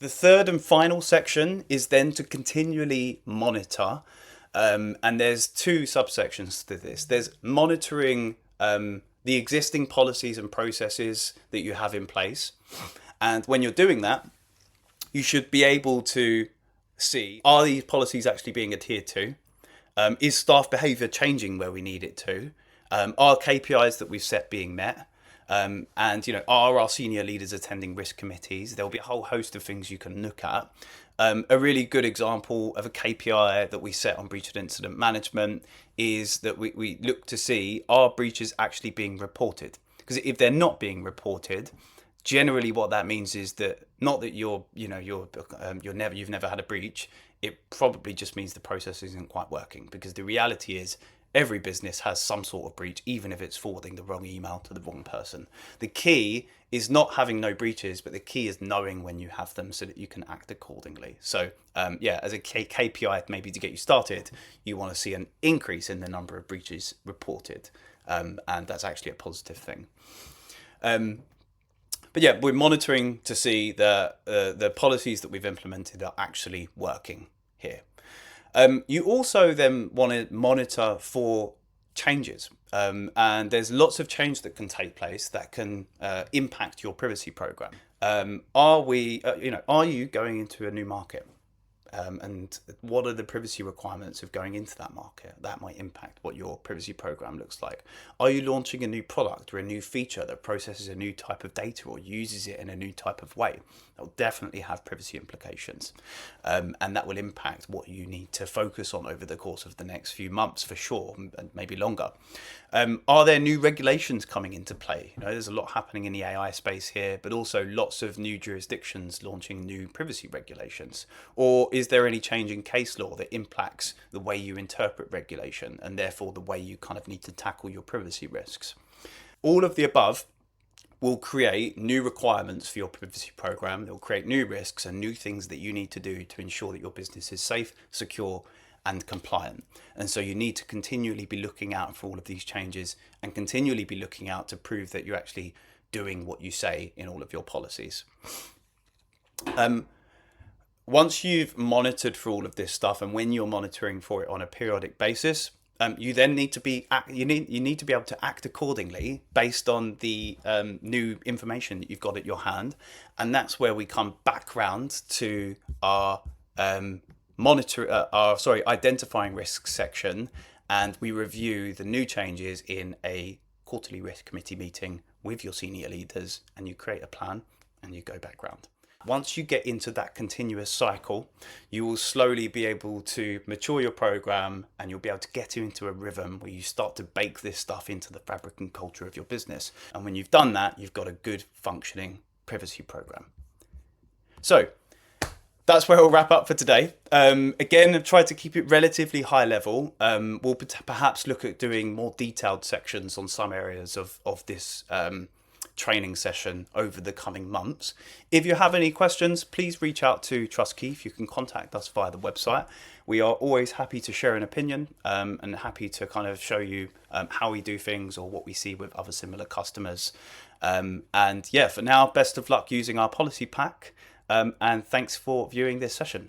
The third and final section is then to continually monitor. And there's two subsections to this. There's monitoring the existing policies and processes that you have in place. And when you're doing that, you should be able to see, are these policies actually being adhered to? Is staff behaviour changing where we need it to? Are KPIs that we've set being met? And are our senior leaders attending risk committees? There'll be a whole host of things you can look at. A really good example of a KPI that we set on breach and incident management is that we look to see, are breaches actually being reported? Because if they're not being reported, generally what that means is that not that you've never had a breach. It probably just means the process isn't quite working, because the reality is every business has some sort of breach, even if it's forwarding the wrong email to the wrong person. The key is not having no breaches, but the key is knowing when you have them so that you can act accordingly. So as a KPI, maybe to get you started, you want to see an increase in the number of breaches reported, and that's actually a positive thing. But yeah, we're monitoring to see that the policies that we've implemented are actually working here. You also then want to monitor for changes. And there's lots of change that can take place that can impact your privacy program. Are you going into a new market? And what are the privacy requirements of going into that market? That might impact what your privacy program looks like. Are you launching a new product or a new feature that processes a new type of data or uses it in a new type of way? That will definitely have privacy implications. And that will impact what you need to focus on over the course of the next few months, for sure, and maybe longer. Are there new regulations coming into play? There's a lot happening in the AI space here, but also lots of new jurisdictions launching new privacy regulations. Or is there any change in case law that impacts the way you interpret regulation and therefore the way you kind of need to tackle your privacy risks? All of the above will create new requirements for your privacy program. They'll create new risks and new things that you need to do to ensure that your business is safe, secure, and compliant. And so you need to continually be looking out for all of these changes and continually be looking out to prove that you're actually doing what you say in all of your policies. Once you've monitored for all of this stuff, and when you're monitoring for it on a periodic basis, you then need to be you need to be able to act accordingly based on the new information that you've got at your hand, and that's where we come back round to our identifying risks section, and we review the new changes in a quarterly risk committee meeting with your senior leaders, and you create a plan and you go back round. Once you get into that continuous cycle, you will slowly be able to mature your program, and you'll be able to get into a rhythm where you start to bake this stuff into the fabric and culture of your business. And when you've done that, you've got a good functioning privacy program. So that's where we'll wrap up for today. Again, I've tried to keep it relatively high level. We'll perhaps look at doing more detailed sections on some areas of this training session over the coming months. If you have any questions, please reach out to Trust Keith. You can contact us via the website. We are always happy to share an opinion, and happy to kind of show you how we do things or what we see with other similar customers. And yeah, for now, best of luck using our policy pack. And thanks for viewing this session.